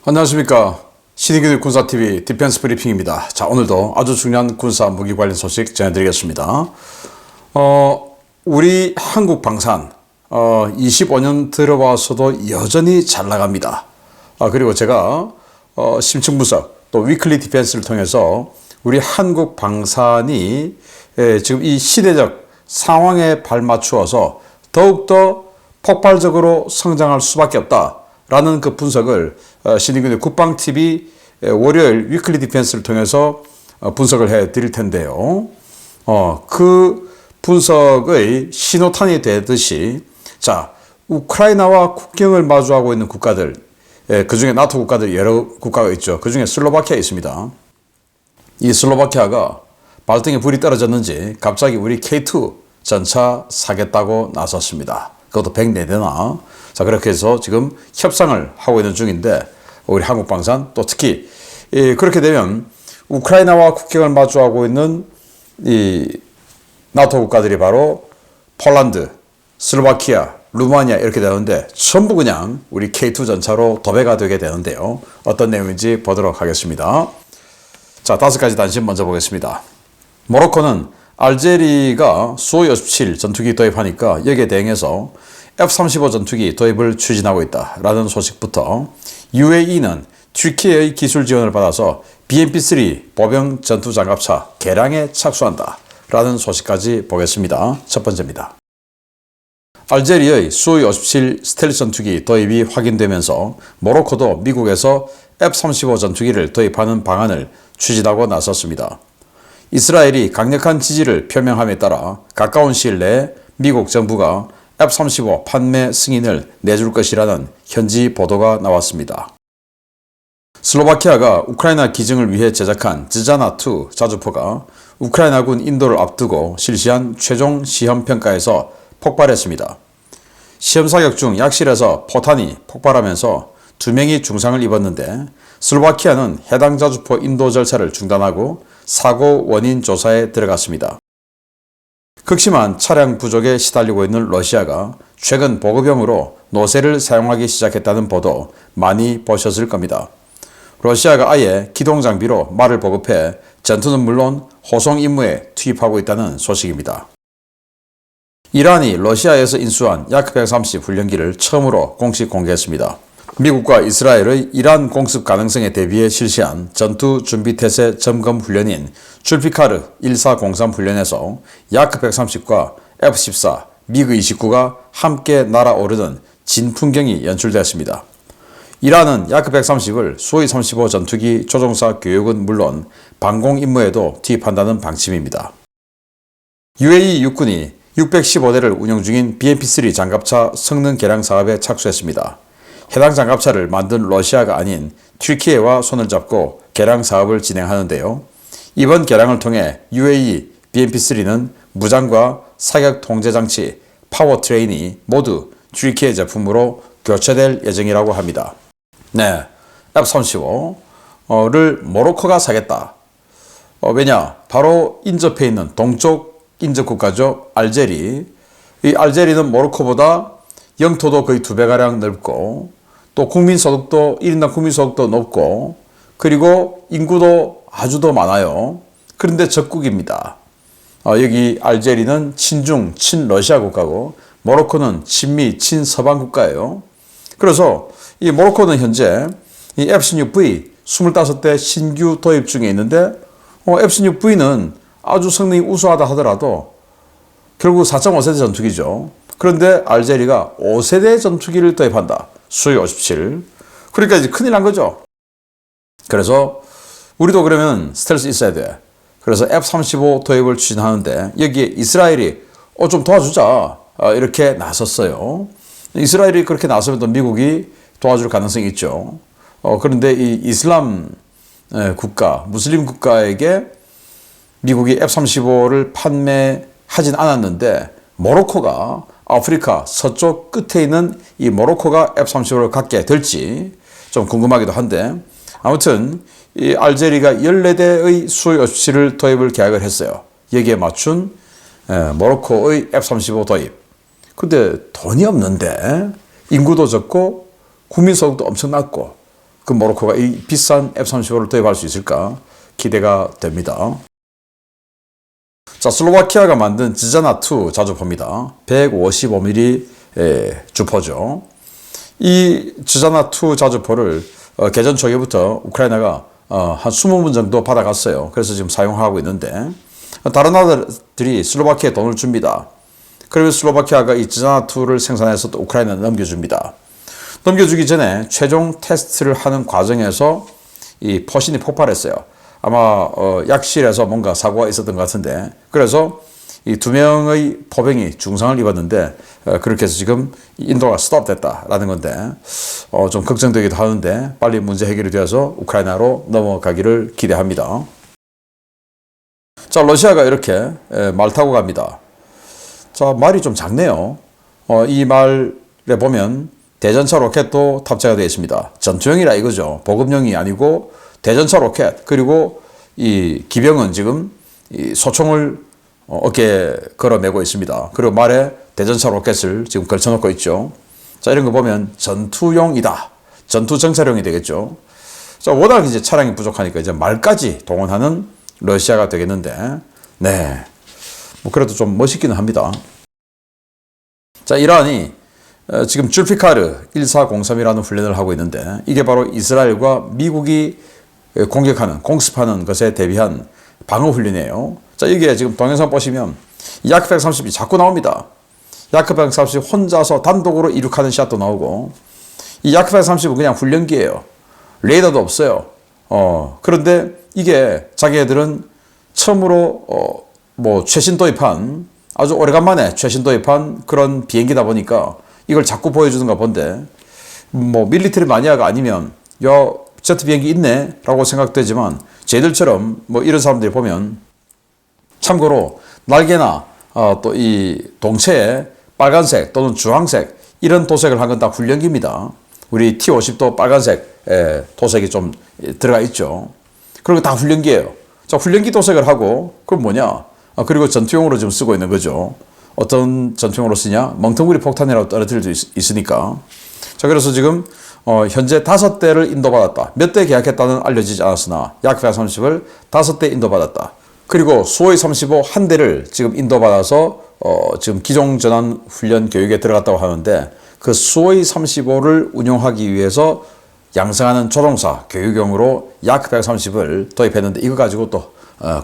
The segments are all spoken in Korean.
안녕하십니까. 신의균 군사TV 디펜스 브리핑입니다. 자, 오늘도 아주 중요한 군사 무기 관련 소식 전해드리겠습니다. 우리 한국 방산 25년 들어와서도 여전히 잘 나갑니다. 그리고 제가 심층 분석 또 위클리 디펜스를 통해서 우리 한국 방산이 지금 이 시대적 상황에 발맞추어서 더욱더 폭발적으로 성장할 수밖에 없다라는 그 분석을 신의균의 국방TV 월요일 위클리 디펜스를 통해서 분석을 해 드릴 텐데요. 그 분석의 신호탄이 되듯이, 자, 우크라이나와 국경을 마주하고 있는 국가들, 그 중에 나토 국가들 여러 국가가 있죠. 그 중에 슬로바키아 있습니다. 이 슬로바키아가 발등에 불이 떨어졌는지 갑자기 우리 K2 전차 사겠다고 나섰습니다. 그것도 104대나. 자, 그렇게 해서 지금 협상을 하고 있는 중인데, 우리 한국 방산 또 특히 그렇게 되면 우크라이나와 국경을 마주하고 있는 이 나토 국가들이 바로 폴란드, 슬로바키아, 루마니아 이렇게 되는데 전부 그냥 우리 K2 전차로 도배가 되게 되는데요. 어떤 내용인지 보도록 하겠습니다. 자, 5가지 단신 먼저 보겠습니다. 모로코는 알제리가 수호이 57 전투기 도입하니까 여기에 대응해서 F-35 전투기 도입을 추진하고 있다라는 소식부터, UAE는 튀르키예의 기술 지원을 받아서 BMP-3 보병 전투장갑차 개량에 착수한다라는 소식까지 보겠습니다. 첫 번째입니다. 알제리의 수호이 57 스텔스 전투기 도입이 확인되면서 모로코도 미국에서 F-35 전투기를 도입하는 방안을 추진하고 나섰습니다. 이스라엘이 강력한 지지를 표명함에 따라 가까운 시일 내에 미국 정부가 F-35 판매 승인을 내줄 것이라는 현지 보도가 나왔습니다. 슬로바키아가 우크라이나 기증을 위해 제작한 즈자나2 자주포가 우크라이나군 인도를 앞두고 실시한 최종 시험평가에서 폭발했습니다. 시험 사격 중 약실에서 포탄이 폭발하면서 2명이 중상을 입었는데, 슬로바키아는 해당 자주포 인도 절차를 중단하고 사고 원인 조사에 들어갔습니다. 극심한 차량 부족에 시달리고 있는 러시아가 최근 보급용으로 노새를 사용하기 시작했다는 보도 많이 보셨을 겁니다. 러시아가 아예 기동장비로 말을 보급해 전투는 물론 호송 임무에 투입하고 있다는 소식입니다. 이란이 러시아에서 인수한 야크-130 훈련기를 처음으로 공식 공개했습니다. 미국과 이스라엘의 이란 공습 가능성에 대비해 실시한 전투준비태세 점검 훈련인 줄피카르 1403 훈련에서 야크-130과 F-14, 미그-29가 함께 날아오르는 진풍경이 연출되었습니다. 이란은 야크-130을 수호이 35 전투기 조종사 교육은 물론 방공 임무에도 투입한다는 방침입니다. UAE 육군이 615대를 운영 중인 BMP-3 장갑차 성능 개량 사업에 착수했습니다. 해당 장갑차를 만든 러시아가 아닌 튀르키예와 손을 잡고 개량 사업을 진행하는데요. 이번 개량을 통해 UAE BMP-3는 무장과 사격 통제 장치, 파워트레인이 모두 튀르키예 제품으로 교체될 예정이라고 합니다. 네, F-35를 모로코가 사겠다. 왜냐? 바로 인접해 있는 동쪽 인접 국가죠. 알제리. 이 알제리는 모로코보다 영토도 거의 2배가량 넓고, 또 국민소득도 1인당 국민소득도 높고, 그리고 인구도 아주 더 많아요. 그런데 적국입니다. 여기 알제리는 친중, 친러시아 국가고 모로코는 친미, 친서방 국가예요. 그래서 이 모로코는 현재 이 F-16V 25대 신규 도입 중에 있는데, F-16V는 아주 성능이 우수하다 하더라도 결국 4.5세대 전투기죠. 그런데 알제리가 5세대 전투기를 도입한다. 수호이 57. 그러니까 이제 큰일 난 거죠. 그래서 우리도 그러면 스텔스 있어야 돼. 그래서 F-35 도입을 추진하는데, 여기에 이스라엘이 좀 도와주자 이렇게 나섰어요. 이스라엘이 그렇게 나서면 또 미국이 도와줄 가능성이 있죠. 그런데 이 이슬람 국가, 무슬림 국가에게 미국이 F-35를 판매하진 않았는데, 모로코가 아프리카 서쪽 끝에 있는 이 모로코가 F-35를 갖게 될지 좀 궁금하기도 한데, 아무튼 이 알제리가 14대의 수호이 57을 도입을 계약을 했어요. 여기에 맞춘 모로코의 F-35 도입. 근데 돈이 없는데 인구도 적고 국민소득도 엄청 낮고 그 모로코가 이 비싼 F-35를 도입할 수 있을까 기대가 됩니다. 자, 슬로바키아가 만든 지자나2 자주포입니다. 155mm 주포죠. 이 지자나2 자주포를 개전 초기부터 우크라이나가 한 20문 정도 받아갔어요. 그래서 지금 사용하고 있는데 다른 나라들이 슬로바키아에 돈을 줍니다. 그리고 슬로바키아가 이 지자나2를 생산해서 또 우크라이나에 넘겨줍니다. 넘겨주기 전에 최종 테스트를 하는 과정에서 이 포신이 폭발했어요. 아마 약실에서 뭔가 사고가 있었던 것 같은데, 그래서 이 2명의 포병이 중상을 입었는데 그렇게 해서 지금 인도가 스톱됐다라는 건데 좀 걱정되기도 하는데 빨리 문제 해결이 되어서 우크라이나로 넘어가기를 기대합니다. 자, 러시아가 이렇게 말 타고 갑니다. 자, 말이 좀 작네요. 이 말에 보면 대전차 로켓도 탑재가 되어 있습니다. 전투용이라 이거죠. 보급용이 아니고 대전차 로켓, 그리고 이 기병은 지금 이 소총을 어깨에 걸어매고 있습니다. 그리고 말에 대전차 로켓을 지금 걸쳐놓고 있죠. 자, 이런 거 보면 전투용이다. 전투 정찰용이 되겠죠. 자, 워낙 이제 차량이 부족하니까 이제 말까지 동원하는 러시아가 되겠는데, 네. 뭐 그래도 좀 멋있기는 합니다. 자, 이란이 지금 줄피카르 1403이라는 훈련을 하고 있는데 이게 바로 이스라엘과 미국이 공습하는 것에 대비한 방어 훈련이에요. 자, 이게 지금 동영상 보시면 야크 130이 자꾸 나옵니다. 야크 130 혼자서 단독으로 이륙하는 샷도 나오고, 이 야크 130은 그냥 훈련기예요. 레이더도 없어요. 그런데 이게 자기네들은 처음으로 뭐 최신 도입한, 아주 오래간만에 최신 도입한 그런 비행기다 보니까 이걸 자꾸 보여주는가 본데, 뭐 밀리터리 마니아가 아니면 야, 제트 비행기 있네 라고 생각되지만 쟤들처럼 뭐 이런 사람들이 보면, 참고로 날개나 또 이 동체에 빨간색 또는 주황색 이런 도색을 한 건 다 훈련기입니다. 우리 T-50도 빨간색 도색이 좀 들어가 있죠. 그리고 다 훈련기예요. 자, 훈련기 도색을 하고 그건 뭐냐? 그리고 전투용으로 지금 쓰고 있는 거죠. 어떤 전투용으로 쓰냐? 멍텅구리 폭탄이라고 떨어뜨릴 수 있으니까. 자, 그래서 지금 현재 5대를 인도받았다. 몇 대 계약했다는 알려지지 않았으나 야크 130을 5대 인도받았다. 그리고 수호이 35 한 대를 지금 인도받아서 지금 기종 전환 훈련 교육에 들어갔다고 하는데, 그 수호이 35를 운용하기 위해서 양성하는 조종사 교육용으로 야크 130을 도입했는데 이거 가지고 또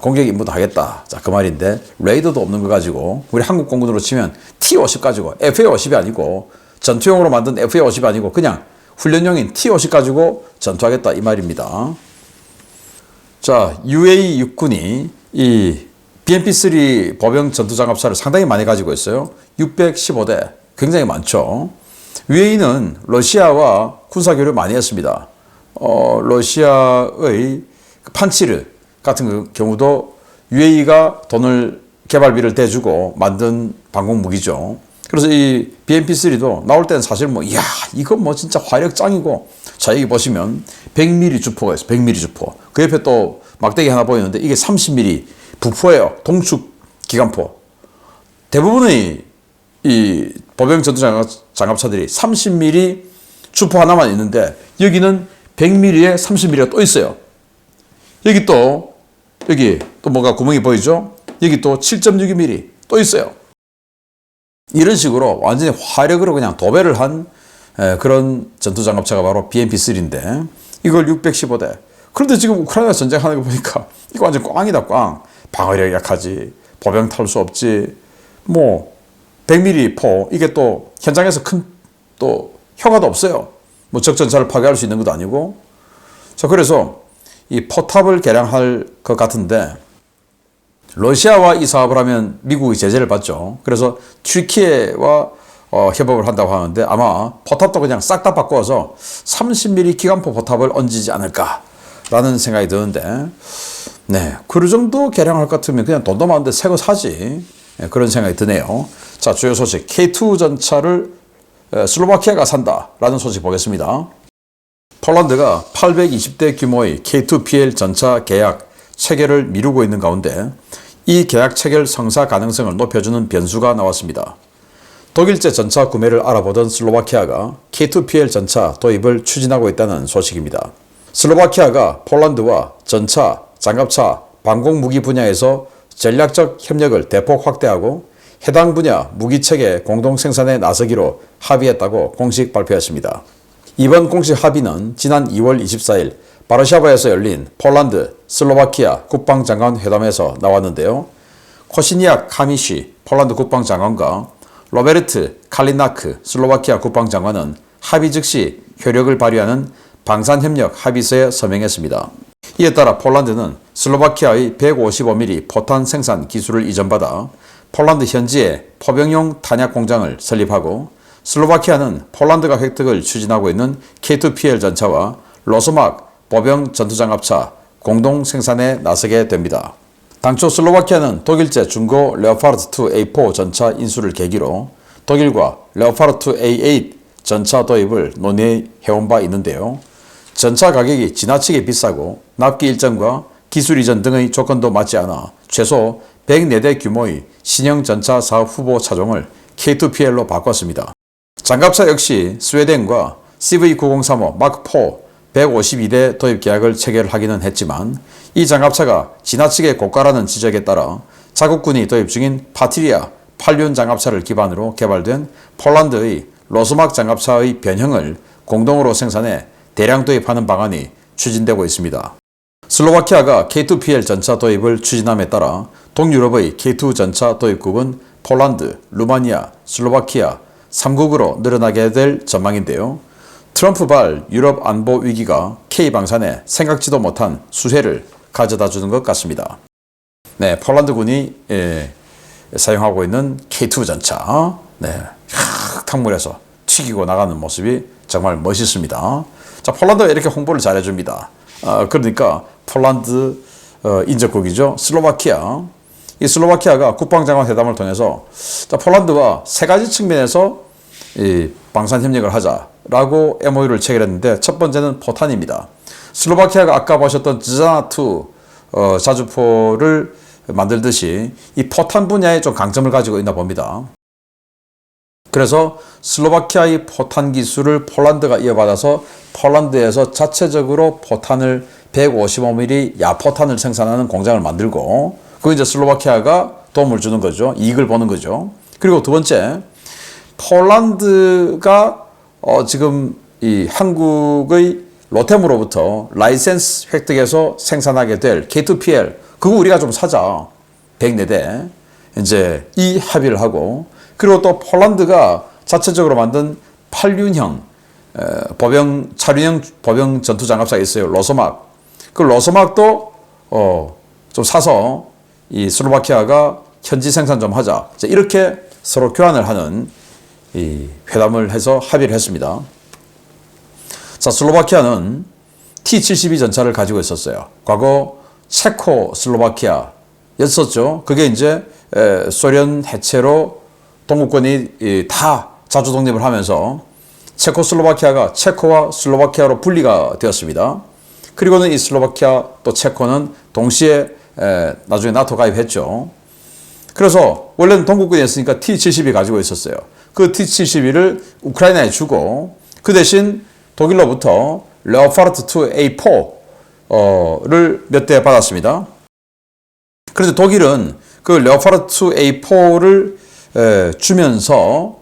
공격 임무도 하겠다. 자, 그 말인데 레이더도 없는 거 가지고 우리 한국 공군으로 치면 T-50 가지고, FA-50이 아니고 전투용으로 만든 FA-50이 아니고 그냥 훈련용인 T-50 가지고 전투하겠다 이 말입니다. 자, UAE 육군이 이 BMP-3 보병 전투장갑차를 상당히 많이 가지고 있어요. 615대, 굉장히 많죠. UAE는 러시아와 군사교류를 많이 했습니다. 러시아의 판치르 같은 경우도 UAE가 돈을, 개발비를 대주고 만든 방공 무기죠. 그래서 이 BMP-3도 나올 때는 사실 뭐, 이야, 이건 뭐 진짜 화력 짱이고. 자, 여기 보시면 100mm 주포가 있어요. 100mm 주포. 그 옆에 또 막대기 하나 보이는데 이게 30mm 부포예요. 동축 기관포. 대부분의 이 보병 전투 장갑차들이 30mm 주포 하나만 있는데 여기는 100mm에 30mm가 또 있어요. 여기 또 뭔가 구멍이 보이죠? 여기 또 7.62mm 또 있어요. 이런 식으로 완전히 화력으로 그냥 도배를 한 그런 전투장갑차가 바로 BMP-3인데 이걸 615대. 그런데 지금 우크라이나 전쟁하는 거 보니까 이거 완전 꽝이다, 꽝. 방어력이 약하지. 보병 탈 수 없지. 뭐 100mm 포, 이게 또 현장에서 큰 또 효과도 없어요. 뭐 적전차를 파괴할 수 있는 것도 아니고. 자, 그래서 이 포탑을 개량할 것 같은데 러시아와 이 사업을 하면 미국이 제재를 받죠. 그래서 튀르키예와 협업을 한다고 하는데 아마 포탑도 그냥 싹 다 바꿔서 30mm 기관포 포탑을 얹지 않을까라는 생각이 드는데, 네, 그 정도 개량할 것 같으면 그냥 돈도 많은데 새 거 사지. 네, 그런 생각이 드네요. 자, 주요 소식. K2 전차를 슬로바키아가 산다라는 소식 보겠습니다. 폴란드가 820대 규모의 K2PL 전차 계약 체결을 미루고 있는 가운데 이 계약 체결 성사 가능성을 높여주는 변수가 나왔습니다. 독일제 전차 구매를 알아보던 슬로바키아가 K2PL 전차 도입을 추진하고 있다는 소식입니다. 슬로바키아가 폴란드와 전차, 장갑차, 방공무기 분야에서 전략적 협력을 대폭 확대하고 해당 분야 무기체계 공동 생산에 나서기로 합의했다고 공식 발표했습니다. 이번 공식 합의는 지난 2월 24일 바르샤바에서 열린 폴란드, 슬로바키아 국방장관 회담에서 나왔는데요. 코시니악 카미시 폴란드 국방장관과 로베르트 칼리나크 슬로바키아 국방장관은 합의 즉시 효력을 발휘하는 방산협력 합의서에 서명했습니다. 이에 따라 폴란드는 슬로바키아의 155mm 포탄 생산 기술을 이전받아 폴란드 현지에 포병용 탄약 공장을 설립하고 슬로바키아는 폴란드가 획득을 추진하고 있는 K2PL 전차와 로소막 보병 전투장갑차 공동 생산에 나서게 됩니다. 당초 슬로바키아는 독일제 중고 레오파르트2 A4 전차 인수를 계기로 독일과 레오파르트 A8 전차 도입을 논의해온 바 있는데요. 전차 가격이 지나치게 비싸고 납기 일정과 기술 이전 등의 조건도 맞지 않아 최소 104대 규모의 신형 전차 사업 후보 차종을 K2PL로 바꿨습니다. 장갑차 역시 스웨덴과 CV9035 마크4 152대 도입 계약을 체결하기는 했지만 이 장갑차가 지나치게 고가라는 지적에 따라 자국군이 도입 중인 파티리아 8륜 장갑차를 기반으로 개발된 폴란드의 로스막 장갑차의 변형을 공동으로 생산해 대량 도입하는 방안이 추진되고 있습니다. 슬로바키아가 K2PL 전차 도입을 추진함에 따라 동유럽의 K2 전차 도입국은 폴란드, 루마니아, 슬로바키아 3국으로 늘어나게 될 전망인데요. 트럼프발 유럽 안보 위기가 K방산에 생각지도 못한 수혜를 가져다 주는 것 같습니다. 네, 폴란드군이 사용하고 있는 K2 전차, 탕물에서 튀기고 나가는 모습이 정말 멋있습니다. 자, 폴란드가 이렇게 홍보를 잘해줍니다. 그러니까 폴란드 인접국이죠. 슬로바키아. 이 슬로바키아가 국방장관 회담을 통해서 폴란드와 세 가지 측면에서 이 방산 협력을 하자라고 MOU를 체결했는데 첫 번째는 포탄입니다. 슬로바키아가 아까 보셨던 즈자나2 자주포를 만들듯이 이 포탄 분야에 좀 강점을 가지고 있나 봅니다. 그래서 슬로바키아의 포탄 기술을 폴란드가 이어받아서 폴란드에서 자체적으로 포탄을 155mm 야포탄을 생산하는 공장을 만들고 그 이제 슬로바키아가 도움을 주는 거죠. 이익을 보는 거죠. 그리고 두 번째, 폴란드가 지금 이 한국의 로템으로부터 라이센스 획득해서 생산하게 될 K2PL 그거 우리가 좀 사자. 104대. 이제 이 합의를 하고 그리고 또 폴란드가 자체적으로 만든 8륜형 차륜형 보병 전투 장갑차가 있어요. 로소막. 그 로소막도 좀 사서 이 슬로바키아가 현지 생산 좀 하자. 이렇게 서로 교환을 하는 이 회담을 해서 합의를 했습니다. 자, 슬로바키아는 T-72 전차를 가지고 있었어요. 과거 체코슬로바키아였었죠. 그게 이제 소련 해체로 동구권이 다 자주 독립을 하면서 체코슬로바키아가 체코와 슬로바키아로 분리가 되었습니다. 그리고는 이 슬로바키아 또 체코는 동시에 나중에 나토 가입했죠. 그래서 원래는 동구권이었으니까 T-72 가지고 있었어요. 그 T-72를 우크라이나에 주고 그 대신 독일로부터 레오파르트2 A4를 몇 대 받았습니다. 그런데 독일은 그 레오파르트2 A4를 주면서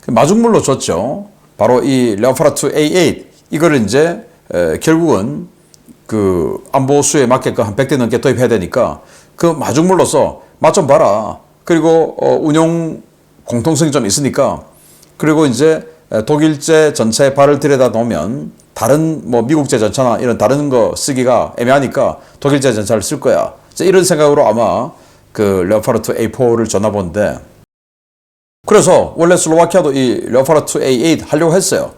마중물로 줬죠. 바로 이 레오파르트 A8 이거를 이제 결국은 그 안보 수에 맞게끔 한 100대 넘게 도입해야 되니까 그 마중물로서 맛 좀 봐라. 그리고 운용 공통성이 좀 있으니까 그리고 이제 독일제 전차에 발을 들여다 놓으면 다른 뭐 미국제 전차나 이런 다른 거 쓰기가 애매하니까 독일제 전차를 쓸 거야. 이런 생각으로 아마 그 레오파르트 A4를 줬나 본데 그래서 원래 슬로바키아도 이 레오파르트 A8 하려고 했어요.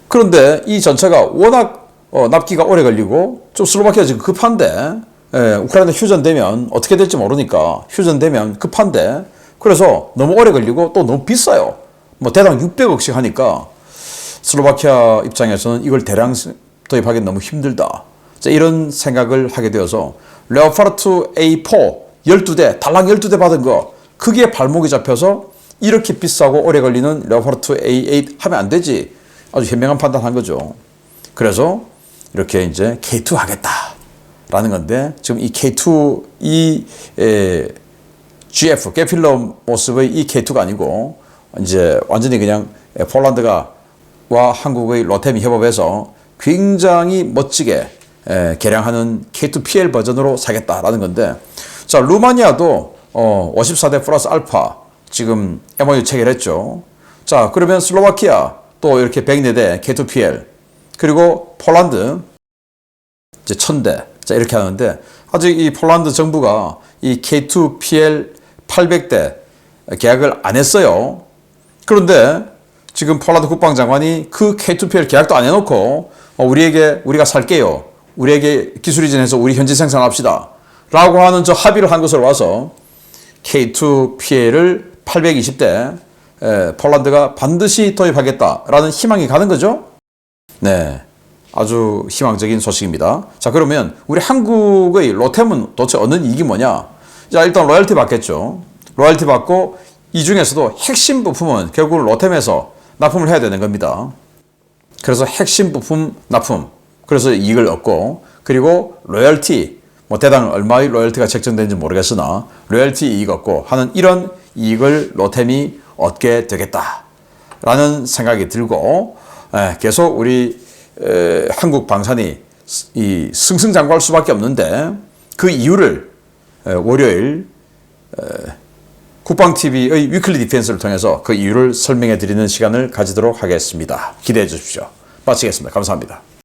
그런데 이 전차가 워낙 납기가 오래 걸리고 좀 슬로바키아 지금 급한데 우크라이나 휴전되면 어떻게 될지 모르니까 휴전되면 급한데 그래서 너무 오래 걸리고 또 너무 비싸요. 뭐 대당 600억씩 하니까 슬로바키아 입장에서는 이걸 대량 도입하기 너무 힘들다. 이런 생각을 하게 되어서 레오파르트 A4 12대 달랑 12대 받은 거 크게 발목이 잡혀서 이렇게 비싸고 오래 걸리는 레오파르트 A8 하면 안 되지. 아주 현명한 판단한 거죠. 그래서 이렇게 이제 K2 하겠다라는 건데, 지금 이 K2 GF 게필러 모습의 이 K2가 아니고 이제 완전히 그냥 폴란드가 와 한국의 로템이 협업해서 굉장히 멋지게 개량하는 K2PL 버전으로 사겠다라는 건데, 자, 루마니아도 54대 플러스 알파 지금 MOU 체결했죠. 자, 그러면 슬로바키아 또 이렇게 104대 K2PL, 그리고 폴란드 이제 1000대, 자, 이렇게 하는데, 아직 이 폴란드 정부가 이 K2PL 800대 계약을 안 했어요. 그런데 지금 폴란드 국방장관이 그 K2PL 계약도 안 해놓고 우리가 살게요. 우리에게 기술 이전해서 우리 현지 생산합시다. 라고 하는 저 합의를 한 것으로 와서 K2PL을 820대 폴란드가 반드시 도입하겠다라는 희망이 가는 거죠. 네, 아주 희망적인 소식입니다. 자, 그러면 우리 한국의 로템은 도대체 얻는 이익이 뭐냐? 자, 일단 로열티 받겠죠. 로열티 받고 이 중에서도 핵심 부품은 결국 로템에서 납품을 해야 되는 겁니다. 그래서 핵심 부품 납품, 그래서 이익을 얻고, 그리고 로열티, 뭐 대당 얼마의 로열티가 책정되는지 모르겠으나 로열티 이익 얻고 하는 이런 이익을 로템이 얻게 되겠다라는 생각이 들고, 계속 우리 한국 방산이 이 승승장구할 수밖에 없는데, 그 이유를 월요일 국방TV의 위클리 디펜스를 통해서 그 이유를 설명해 드리는 시간을 가지도록 하겠습니다. 기대해 주십시오. 마치겠습니다. 감사합니다.